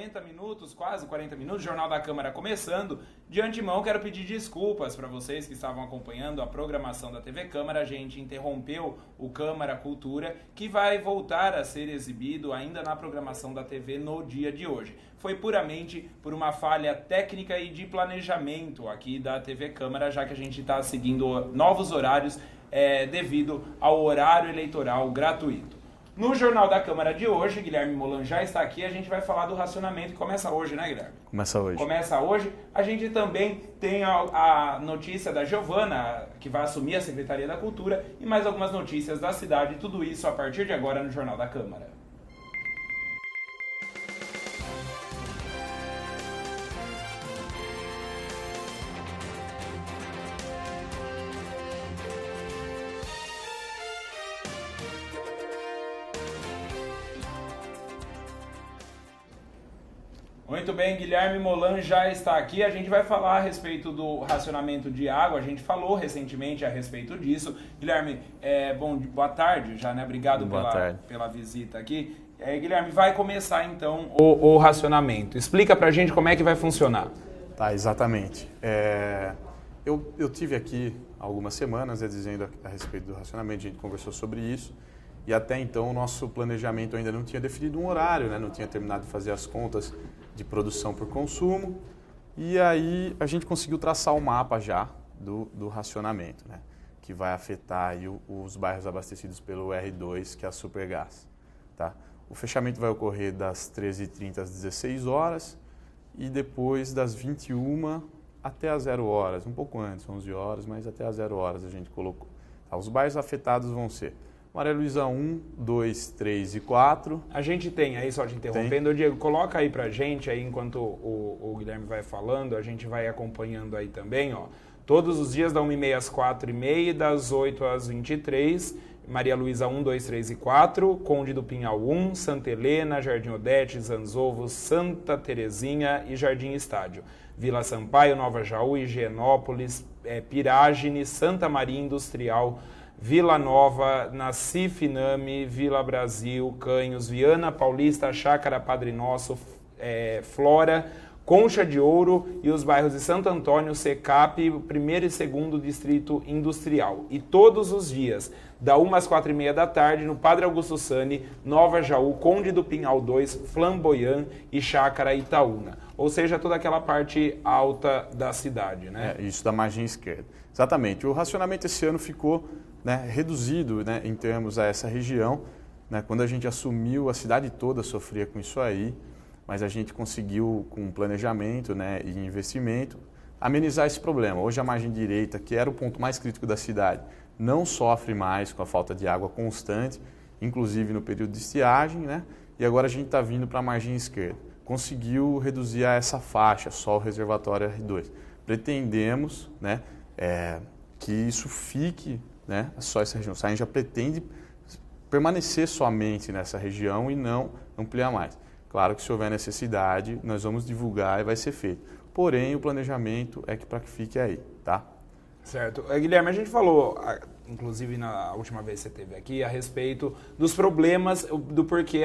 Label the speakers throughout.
Speaker 1: 40 minutos, quase 40 minutos, Jornal da Câmara começando. De antemão, quero pedir desculpas para vocês que estavam acompanhando a programação da TV Câmara. A gente interrompeu o Câmara Cultura, que vai voltar a ser exibido ainda na programação da TV no dia de hoje. Foi puramente por uma falha técnica e de planejamento aqui da TV Câmara, já que a gente está seguindo novos horários devido ao horário eleitoral gratuito. No Jornal da Câmara de hoje, Guilherme Molan já está aqui, a gente vai falar do racionamento que começa hoje, né, Guilherme?
Speaker 2: Começa hoje.
Speaker 1: Começa hoje. A gente também tem a notícia da Giovana, que vai assumir a Secretaria da Cultura, e mais algumas notícias da cidade, tudo isso a partir de agora no Jornal da Câmara. Muito bem, Guilherme Molan já está aqui. A gente vai falar a respeito do racionamento de água. A gente falou recentemente a respeito disso. Guilherme, boa tarde já, né? Obrigado pela visita aqui. Guilherme, vai começar então o racionamento. Explica pra gente como é que vai funcionar.
Speaker 2: Tá, exatamente. Eu tive aqui algumas semanas dizendo a respeito do racionamento, a gente conversou sobre isso. E até então o nosso planejamento ainda não tinha definido um horário, né? Não tinha terminado de fazer as contas de produção por consumo. E aí a gente conseguiu traçar o mapa já do racionamento, né? Que vai afetar aí os bairros abastecidos pelo R2, que é a Supergás. Tá? O fechamento vai ocorrer das 13h30 às 16 horas e depois das 21 até as 0 horas, um pouco antes, 11 horas, mas até as 0 horas a gente colocou. Tá? Os bairros afetados vão ser Maria Luísa 1, 2, 3 e 4.
Speaker 1: A gente tem aí, só te interrompendo, Diego, coloca aí pra gente, aí enquanto o Guilherme vai falando, a gente vai acompanhando aí também, ó. Todos os dias da 1h30 às 4h30, das 8 às 23, Maria Luísa 1, 2, 3 e 4, Conde do Pinhal 1, Santa Helena, Jardim Odete, Zanzovo, Santa Terezinha e Jardim Estádio. Vila Sampaio, Nova Jaú, Higienópolis, Pirágine, Santa Maria Industrial, Vila Nova, Nacife Iname, Vila Brasil, Canhos, Viana Paulista, Chácara Padre Nosso, Flora, Concha de Ouro e os bairros de Santo Antônio, Secap, 1º e 2º Distrito Industrial. E todos os dias, da 1 às 4h30 da tarde, no Padre Augusto Sani, Nova Jaú, Conde do Pinhal 2, Flamboyant e Chácara Itaúna. Ou seja, toda aquela parte alta da cidade, né?
Speaker 2: Isso, da margem esquerda. Exatamente. O racionamento esse ano ficou, né, reduzido, né, em termos a essa região. Né, quando a gente assumiu, a cidade toda sofria com isso aí, mas a gente conseguiu, com planejamento, né, e investimento, amenizar esse problema. Hoje a margem direita, que era o ponto mais crítico da cidade, não sofre mais com a falta de água constante, inclusive no período de estiagem, né, e agora a gente está vindo para a margem esquerda. Conseguiu reduzir a essa faixa, só o reservatório R2. Pretendemos, né, que isso fique, né, só essa região. A gente já pretende permanecer somente nessa região e não ampliar mais. Claro que se houver necessidade, nós vamos divulgar e vai ser feito. Porém, o planejamento é para que fique aí, tá?
Speaker 1: Certo. Guilherme, a gente falou, inclusive na última vez que você esteve aqui, a respeito dos problemas, do porquê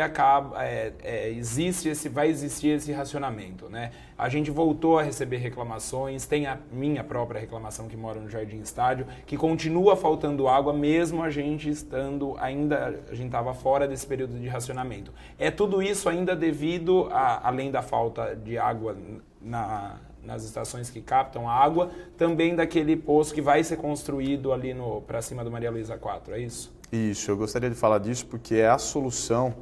Speaker 1: vai existir esse racionamento, né? A gente voltou a receber reclamações, tem a minha própria reclamação que mora no Jardim Estádio, que continua faltando água, mesmo a gente estando ainda, a gente estava fora desse período de racionamento. É tudo isso ainda devido, além da falta de água nas estações que captam a água, também daquele poço que vai ser construído ali para cima do Maria Luísa 4, é isso?
Speaker 2: Isso, eu gostaria de falar disso porque é a solução,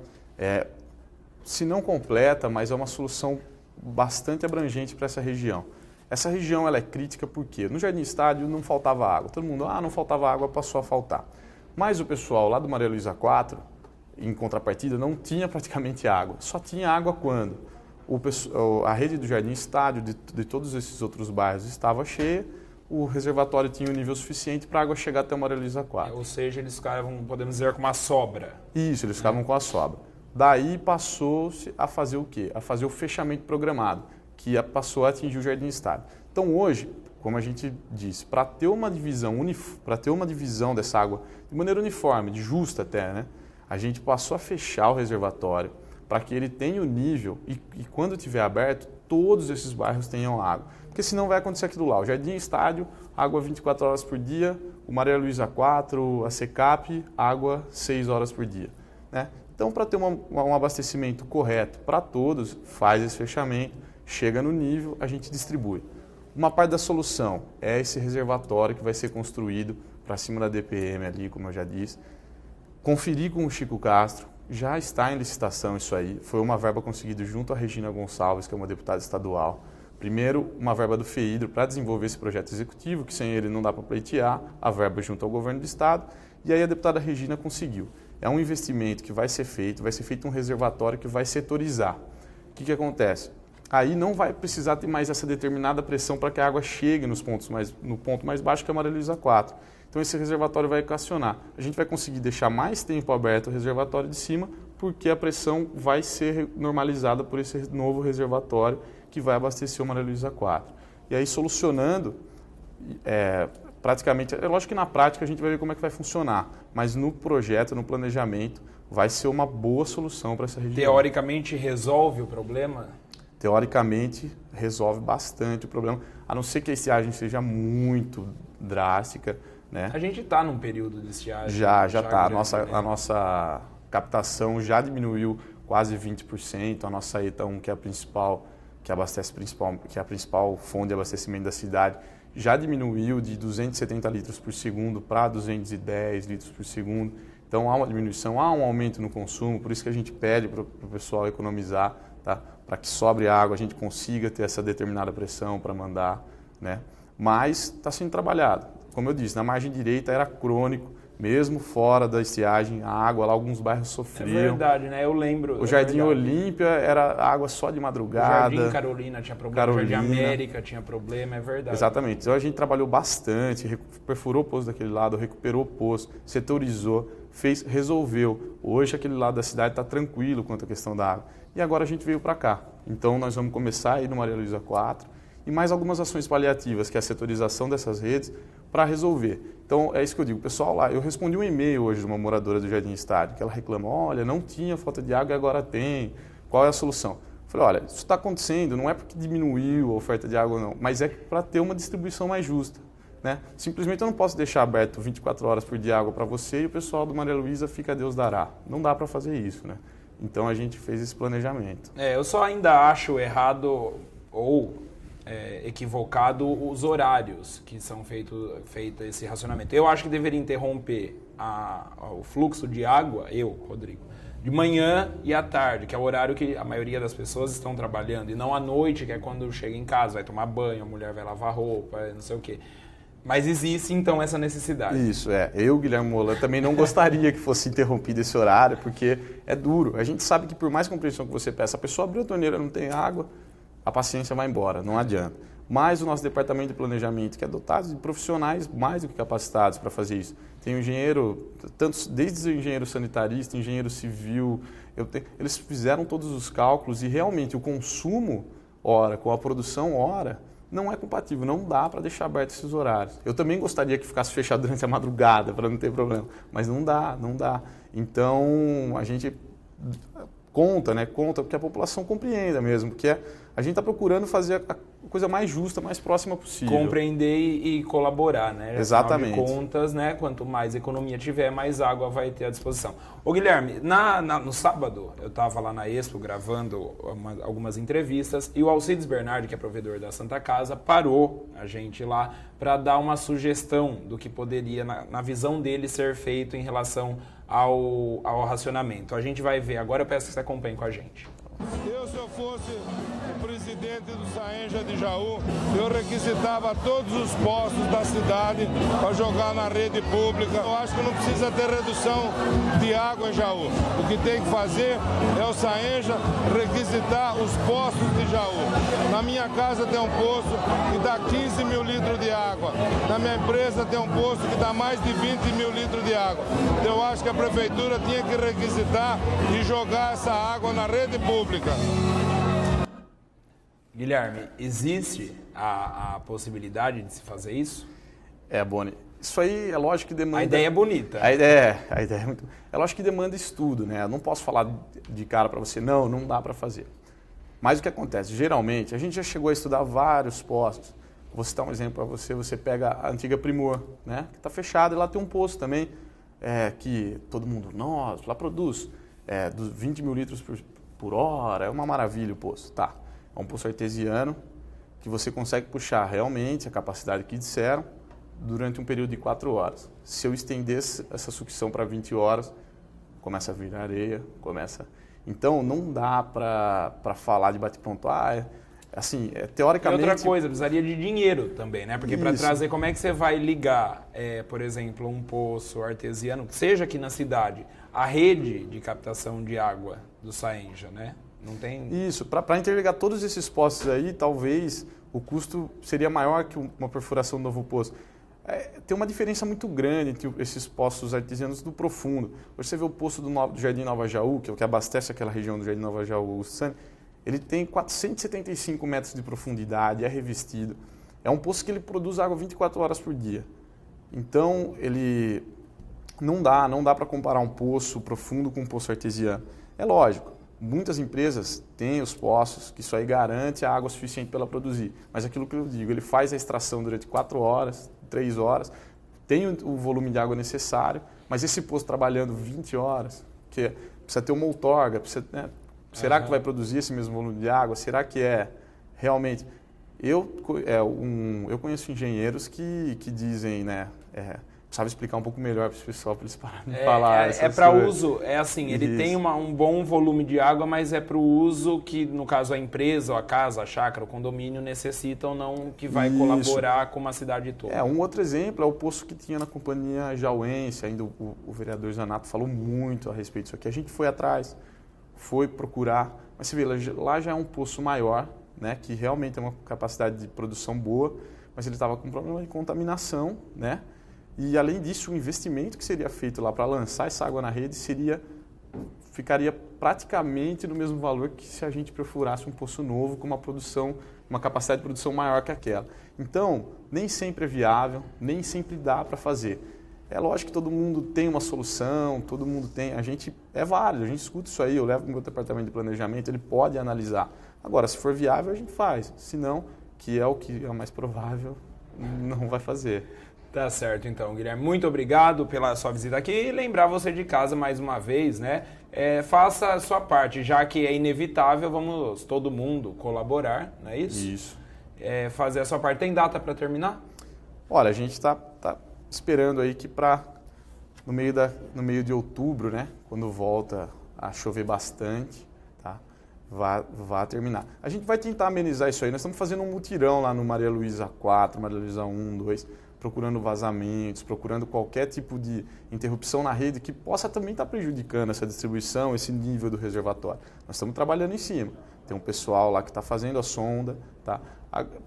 Speaker 2: se não completa, mas é uma solução bastante abrangente para essa região. Essa região ela é crítica porque no Jardim Estádio não faltava água. Todo mundo, não faltava água, passou a faltar. Mas o pessoal lá do Maria Luísa 4, em contrapartida, não tinha praticamente água. Só tinha água quando a rede do Jardim Estádio, de todos esses outros bairros, estava cheia, o reservatório tinha um nível suficiente para a água chegar até o Maria Luísa 4.
Speaker 1: Ou seja, eles ficavam, podemos dizer, com uma sobra.
Speaker 2: Isso, eles ficavam com a sobra. Daí passou-se a fazer o quê? A fazer o fechamento programado, que passou a atingir o Jardim Estádio. Então hoje, como a gente disse, para ter uma divisão dessa água de maneira uniforme, de justa até, né? A gente passou a fechar o reservatório, para que ele tenha o nível e quando estiver aberto, todos esses bairros tenham água. Porque senão vai acontecer aquilo lá, o Jardim Estádio, água 24 horas por dia, o Maria Luísa 4, a Secap, água 6 horas por dia. Né? Então, para ter um abastecimento correto para todos, faz esse fechamento, chega no nível, a gente distribui. Uma parte da solução é esse reservatório que vai ser construído para cima da DPM ali, como eu já disse. Conferir com o Chico Castro, já está em licitação isso aí, foi uma verba conseguida junto à Regina Gonçalves, que é uma deputada estadual. Primeiro, uma verba do FEIDRO para desenvolver esse projeto executivo, que sem ele não dá para pleitear, a verba junto ao governo do estado, e aí a deputada Regina conseguiu. É um investimento que vai ser feito um reservatório que vai setorizar. O que acontece? Aí não vai precisar ter mais essa determinada pressão para que a água chegue no ponto mais baixo, que é a Maria Luísa 4. Então esse reservatório vai equacionar. A gente vai conseguir deixar mais tempo aberto o reservatório de cima, porque a pressão vai ser normalizada por esse novo reservatório que vai abastecer o Maria Luísa 4. E aí solucionando, praticamente, é lógico que na prática a gente vai ver como é que vai funcionar, mas no projeto, no planejamento, vai ser uma boa solução para essa região.
Speaker 1: Teoricamente resolve o problema?
Speaker 2: Teoricamente resolve bastante o problema, a não ser que a estiagem seja muito drástica. Né?
Speaker 1: A gente está num período de estiagem.
Speaker 2: Já está. A nossa captação já diminuiu quase 20%. A nossa ETA 1, que é a principal, que é a principal fonte de abastecimento da cidade, já diminuiu de 270 litros por segundo para 210 litros por segundo. Então há uma diminuição, há um aumento no consumo, por isso que a gente pede para o pessoal economizar, tá? Para que sobre água a gente consiga ter essa determinada pressão para mandar, né? Mas está sendo trabalhado. Como eu disse, na margem direita era crônico, mesmo fora da estiagem, a água lá, alguns bairros sofriam.
Speaker 1: É verdade, né? Eu lembro.
Speaker 2: O Jardim Olímpia era água só de madrugada.
Speaker 1: O Jardim Carolina tinha problema, o Jardim América tinha problema, é verdade.
Speaker 2: Exatamente. Então a gente trabalhou bastante, perfurou o poço daquele lado, recuperou o poço, setorizou, resolveu. Hoje aquele lado da cidade está tranquilo quanto à questão da água. E agora a gente veio para cá. Então nós vamos começar aí no Maria Luísa 4 e mais algumas ações paliativas, que é a setorização dessas redes, para resolver. Então, é isso que eu digo. Pessoal, lá, eu respondi um e-mail hoje de uma moradora do Jardim Estádio, que ela reclama, olha, não tinha falta de água e agora tem. Qual é a solução? Eu falei, olha, isso está acontecendo, não é porque diminuiu a oferta de água, não, mas é para ter uma distribuição mais justa. Né? Simplesmente eu não posso deixar aberto 24 horas por dia água para você e o pessoal do Maria Luísa fica Deus dará. Não dá para fazer isso, né? Então, a gente fez esse planejamento.
Speaker 1: Eu só ainda acho errado ou equivocado os horários que são feito esse racionamento. Eu acho que deveria interromper o fluxo de água, Rodrigo, de manhã e à tarde, que é o horário que a maioria das pessoas estão trabalhando, e não à noite, que é quando chega em casa, vai tomar banho, a mulher vai lavar roupa, não sei o quê. Mas existe, então, essa necessidade.
Speaker 2: Isso, Eu, Guilherme Molan, também não gostaria que fosse interrompido esse horário, porque é duro. A gente sabe que por mais compreensão que você peça, a pessoa abriu a torneira, não tem água, a paciência vai embora, não adianta. Mas o nosso departamento de planejamento, que é dotado de profissionais mais do que capacitados para fazer isso. Tem um engenheiro, desde o engenheiro sanitarista, engenheiro civil, eles fizeram todos os cálculos e realmente o consumo hora com a produção hora não é compatível, não dá para deixar aberto esses horários. Eu também gostaria que ficasse fechado durante a madrugada para não ter problema, mas não dá. Então a gente conta, porque a população compreenda mesmo, porque a gente está procurando fazer a coisa mais justa, mais próxima possível.
Speaker 1: Compreender e colaborar, né?
Speaker 2: Exatamente.
Speaker 1: Afinal de contas, né? Quanto mais economia tiver, mais água vai ter à disposição. Ô Guilherme, no sábado, eu estava lá na Expo gravando algumas entrevistas e o Alcides Bernardi, que é provedor da Santa Casa, parou a gente lá para dar uma sugestão do que poderia, na visão dele, ser feito em relação ao racionamento. A gente vai ver agora, eu peço que você acompanhe com a gente.
Speaker 3: Se eu fosse o presidente do Saenja de Jaú, eu requisitava todos os postos da cidade para jogar na rede pública. Eu acho que não precisa ter redução de água em Jaú. O que tem que fazer é o Saenja requisitar os postos de Jaú. Na minha casa tem um poço que dá 15 mil litros de água. Na minha empresa tem um poço que dá mais de 20 mil litros de água. Então eu acho que a prefeitura tinha que requisitar e jogar essa água na rede pública.
Speaker 1: Guilherme, existe a possibilidade de se fazer isso?
Speaker 2: Boni, Isso aí é lógico que demanda...
Speaker 1: A ideia é bonita.
Speaker 2: A ideia é muito... É lógico que demanda estudo, né? Eu não posso falar de cara para você, não dá para fazer. Mas o que acontece? Geralmente, a gente já chegou a estudar vários postos. Vou citar um exemplo para você. Você pega a antiga Primor, né? Que está fechada, e lá tem um posto também que todo mundo, nossa, lá produz 20 mil litros por hora, é uma maravilha o poço. Tá, é um poço artesiano que você consegue puxar realmente a capacidade que disseram durante um período de 4 horas. Se eu estender essa sucção para 20 horas, começa a virar areia, Então, não dá para falar de bate-pronto. Teoricamente...
Speaker 1: E outra coisa, precisaria de dinheiro também, né? Porque para trazer, como é que você vai ligar, por exemplo, um poço artesiano, seja aqui na cidade, a rede de captação de água do Saenja, né? Não tem...
Speaker 2: Isso, para interligar todos esses postos aí, talvez o custo seria maior que uma perfuração do novo poço. Tem uma diferença muito grande entre esses poços artesianos do profundo. Hoje você vê o poço do Jardim Nova Jaú, que é o que abastece aquela região do Jardim Nova Jaú, ele tem 475 metros de profundidade, é revestido. É um poço que ele produz água 24 horas por dia. Então, ele não dá para comparar um poço profundo com um poço artesiano. É lógico, muitas empresas têm os poços, que isso aí garante a água suficiente para ela produzir. Mas aquilo que eu digo, ele faz a extração durante 4 horas, 3 horas, tem o volume de água necessário, mas esse poço trabalhando 20 horas, que precisa ter uma outorga, será que vai produzir esse mesmo volume de água? Será que realmente... Eu conheço engenheiros que dizem, né... precisava explicar um pouco melhor para os pessoal, para eles pararem de falar.
Speaker 1: Para uso, ele tem um bom volume de água, mas é para o uso que, no caso, a empresa, ou a casa, a chácara, o condomínio necessitam, não que vai colaborar com uma cidade toda.
Speaker 2: Um outro exemplo é o poço que tinha na companhia jauense, ainda o vereador Zanato falou muito a respeito disso aqui. A gente foi atrás, foi procurar, mas você vê, lá já é um poço maior, né, que realmente tem uma capacidade de produção boa, mas ele estava com problema de contaminação, né? E, além disso, o investimento que seria feito lá para lançar essa água na rede ficaria praticamente no mesmo valor que se a gente perfurasse um poço novo com uma capacidade de produção maior que aquela. Então, nem sempre é viável, nem sempre dá para fazer. É lógico que todo mundo tem uma solução, todo mundo tem... É válido, a gente escuta isso aí, eu levo para o meu departamento de planejamento, ele pode analisar. Agora, se for viável, a gente faz. Se não, que é o que é o mais provável, não vai fazer.
Speaker 1: Tá certo, então, Guilherme. Muito obrigado pela sua visita aqui e lembrar você de casa mais uma vez, né? Faça a sua parte, já que é inevitável, vamos todo mundo colaborar, não é isso?
Speaker 2: Isso.
Speaker 1: Fazer a sua parte. Tem data para terminar?
Speaker 2: Olha, a gente está esperando aí que no meio de outubro, né? Quando volta a chover bastante, tá? Vá terminar. A gente vai tentar amenizar isso aí. Nós estamos fazendo um mutirão lá no Maria Luísa 4, Maria Luísa 1, 2, procurando vazamentos, procurando qualquer tipo de interrupção na rede que possa também estar prejudicando essa distribuição, esse nível do reservatório. Nós estamos trabalhando em cima. Tem um pessoal lá que está fazendo a sonda, tá?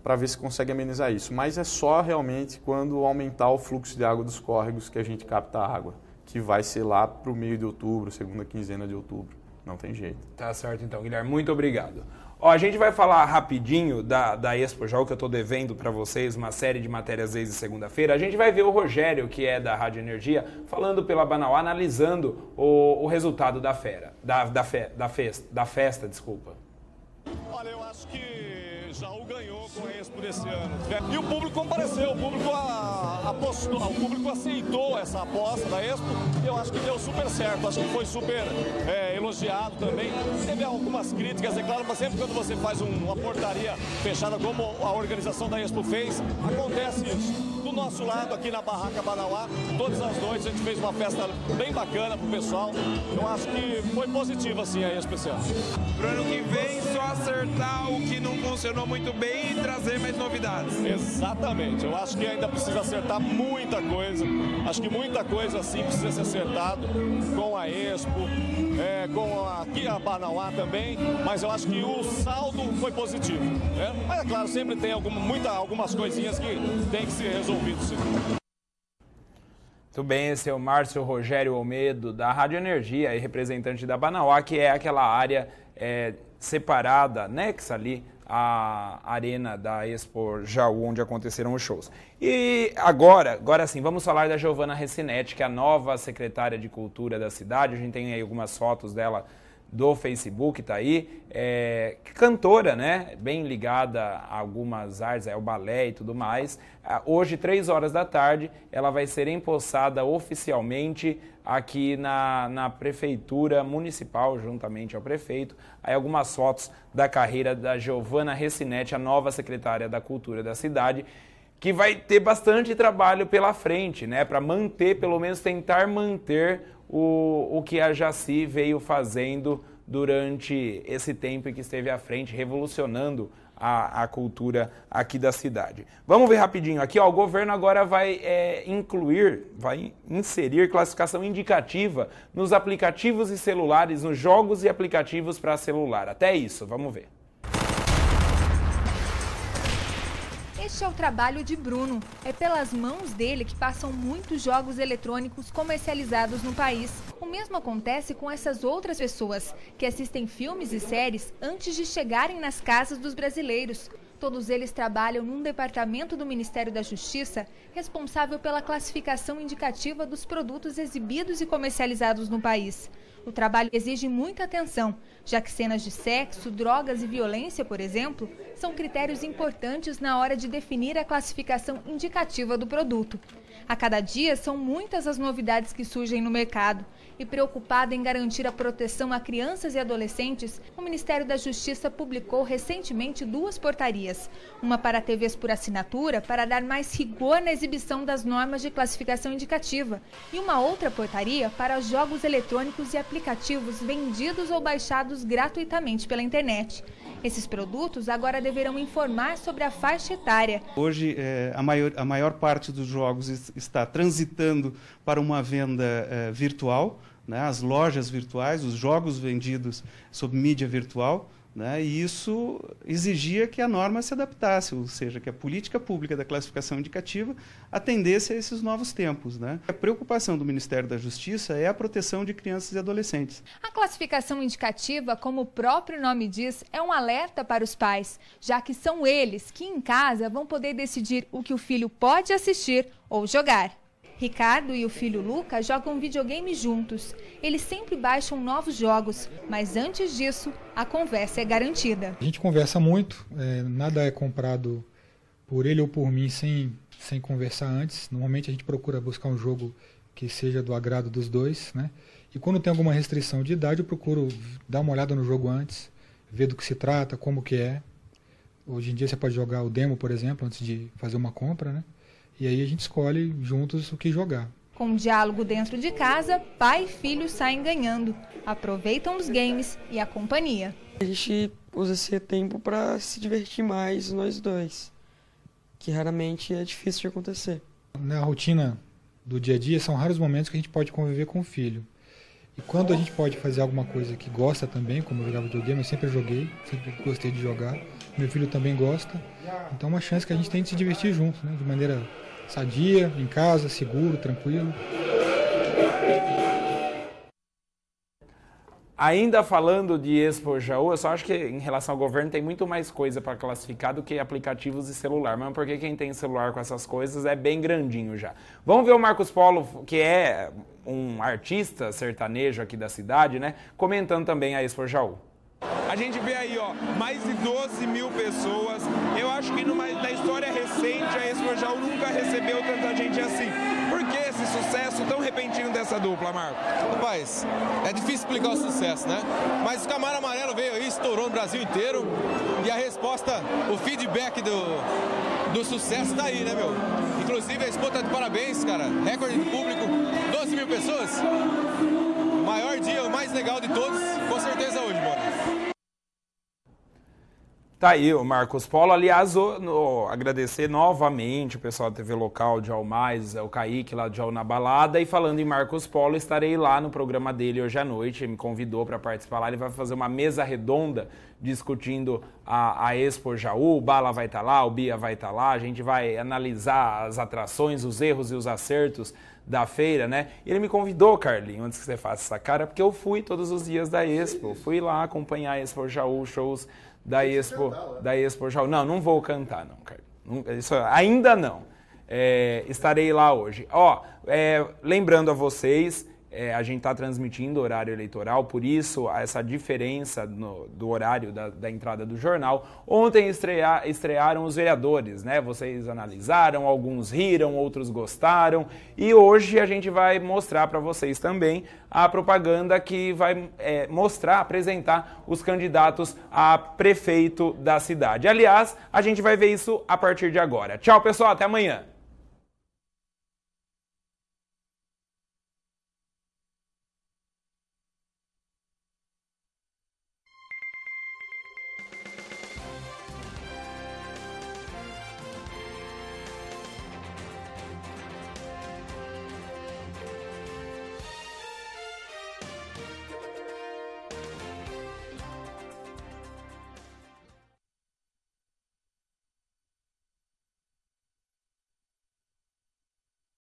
Speaker 2: Para ver se consegue amenizar isso. Mas é só realmente quando aumentar o fluxo de água dos córregos que a gente capta a água, que vai ser lá para o meio de outubro, segunda quinzena de outubro. Não tem jeito.
Speaker 1: Tá certo então, Guilherme. Muito obrigado. A gente vai falar rapidinho da Expo Jaú, que eu estou devendo para vocês uma série de matérias desde segunda-feira. A gente vai ver o Rogério, que é da Rádio Energia, falando pela Banauá, analisando o resultado da festa.
Speaker 4: Olha, eu acho que Jaú ganhou com a Expo desse ano. E o público compareceu, o público aceitou essa aposta da Expo e eu acho que deu super certo, acho que foi super elogiado também. Teve algumas críticas, é claro, mas sempre quando você faz uma portaria fechada como a organização da Expo fez, acontece isso. Do nosso lado, aqui na Barraca Banauá, todas as noites a gente fez uma festa bem bacana pro pessoal. Eu acho que foi positiva, assim, a Expo esse ano.
Speaker 5: Pro ano que vem, só acertar o que não funcionou muito bem e trazer mais novidades.
Speaker 4: Exatamente. Eu acho que ainda precisa acertar muita coisa. Acho que muita coisa, assim, precisa ser acertado com a Expo, aqui a Banauá também, mas eu acho que o saldo foi positivo, né? Mas, é claro, sempre tem algumas coisinhas que tem que ser resolvidas.
Speaker 1: Muito bem, esse é o Márcio Rogério Olmedo, da Rádio Energia, e representante da Banauá, que é aquela área separada, anexa ali a arena da Expo Jaú, onde aconteceram os shows. E agora sim, vamos falar da Giovana Ressinetti, que é a nova secretária de Cultura da cidade. A gente tem aí algumas fotos dela do Facebook, tá aí, cantora, né, bem ligada a algumas artes, ao balé e tudo mais. Hoje, 3 horas da tarde, ela vai ser empossada oficialmente aqui na Prefeitura Municipal, juntamente ao prefeito. Aí algumas fotos da carreira da Giovana Ressinetti, a nova secretária da Cultura da cidade, que vai ter bastante trabalho pela frente, né, para manter, pelo menos tentar manter o que a Jaci veio fazendo durante esse tempo em que esteve à frente, revolucionando a cultura aqui da cidade. Vamos ver rapidinho aqui, ó, o governo agora vai inserir classificação indicativa nos aplicativos e celulares, nos jogos e aplicativos para celular. Até isso, vamos ver.
Speaker 6: Este é o trabalho de Bruno. É pelas mãos dele que passam muitos jogos eletrônicos comercializados no país. O mesmo acontece com essas outras pessoas, que assistem filmes e séries antes de chegarem nas casas dos brasileiros. Todos eles trabalham num departamento do Ministério da Justiça responsável pela classificação indicativa dos produtos exibidos e comercializados no país. O trabalho exige muita atenção, já que cenas de sexo, drogas e violência, por exemplo, são critérios importantes na hora de definir a classificação indicativa do produto. A cada dia são muitas as novidades que surgem no mercado. E preocupado em garantir a proteção a crianças e adolescentes, o Ministério da Justiça publicou recentemente 2 portarias. Uma para TVs por assinatura, para dar mais rigor na exibição das normas de classificação indicativa. E uma outra portaria para jogos eletrônicos e aplicativos vendidos ou baixados gratuitamente pela internet. Esses produtos agora deverão informar sobre a faixa etária.
Speaker 7: Hoje, a maior parte dos jogos está transitando para uma venda virtual, né? As lojas virtuais, os jogos vendidos sob mídia virtual, né? E isso exigia que a norma se adaptasse, ou seja, que a política pública da classificação indicativa atendesse a esses novos tempos, né? A preocupação do Ministério da Justiça é a proteção de crianças e adolescentes.
Speaker 6: A classificação indicativa, como o próprio nome diz, é um alerta para os pais, já que são eles que em casa vão poder decidir o que o filho pode assistir ou jogar. Ricardo e o filho Luca jogam videogame juntos. Eles sempre baixam novos jogos, mas antes disso, a conversa é garantida.
Speaker 8: A gente conversa muito, nada é comprado por ele ou por mim sem conversar antes. Normalmente a gente procura buscar um jogo que seja do agrado dos dois, né? E quando tem alguma restrição de idade, eu procuro dar uma olhada no jogo antes, ver do que se trata, como que é. Hoje em dia você pode jogar o demo, por exemplo, antes de fazer uma compra, né? E aí a gente escolhe juntos o que jogar.
Speaker 6: Com um diálogo dentro de casa, pai e filho saem ganhando. Aproveitam os games e a companhia.
Speaker 9: A gente usa esse tempo para se divertir mais, nós dois, que raramente é difícil de acontecer.
Speaker 8: Na rotina do dia a dia, são raros momentos que a gente pode conviver com o filho. E quando a gente pode fazer alguma coisa que gosta também, como eu jogava videogame, eu sempre joguei, sempre gostei de jogar. Meu filho também gosta. Então é uma chance que a gente tem de se divertir juntos, né? De maneira sadia, em casa, seguro, tranquilo.
Speaker 1: Ainda falando de Expo Jaú, eu só acho que em relação ao governo tem muito mais coisa para classificar do que aplicativos e celular, mesmo porque quem tem celular com essas coisas é bem grandinho já. Vamos ver o Marcos Polo, que é um artista sertanejo aqui da cidade, né, comentando também a Expo Jaú.
Speaker 5: A gente vê aí, ó, mais de 12 mil pessoas. Eu acho que na história recente a Expo Jaú nunca recebeu tanta gente assim. Por que esse sucesso tão repentino dessa dupla, Marco?
Speaker 10: Rapaz, é difícil explicar o sucesso, né? Mas o Camaro Amarelo veio aí, estourou no Brasil inteiro. E a resposta, o feedback do sucesso tá aí, né, meu? Inclusive a Expo tá de parabéns, cara. Recorde de público, 12 mil pessoas. O maior dia, o mais legal de todos, com certeza hoje, mano.
Speaker 1: Tá aí o Marcos Polo. Aliás, agradecer novamente o pessoal da TV local de Jaú Mais, o Kaique lá de Jaú na Balada. E falando em Marcos Polo, estarei lá no programa dele hoje à noite. Ele me convidou para participar lá. Ele vai fazer uma mesa redonda discutindo a Expo Jaú, o Bala vai estar lá, o Bia vai estar lá, a gente vai analisar as atrações, os erros e os acertos da feira, né? E ele me convidou, Carlinhos, antes que você faça essa cara, porque eu fui todos os dias da Expo, fui lá acompanhar a Expo Jaú, shows da Expo Jaú. Não vou cantar, não, Carlinhos. Isso ainda não. Estarei lá hoje. Lembrando a vocês, a gente está transmitindo horário eleitoral, por isso essa diferença do horário da entrada do jornal. Ontem estrearam os vereadores, né? Vocês analisaram, alguns riram, outros gostaram. E hoje a gente vai mostrar para vocês também a propaganda que vai apresentar os candidatos a prefeito da cidade. Aliás, a gente vai ver isso a partir de agora. Tchau, pessoal, até amanhã.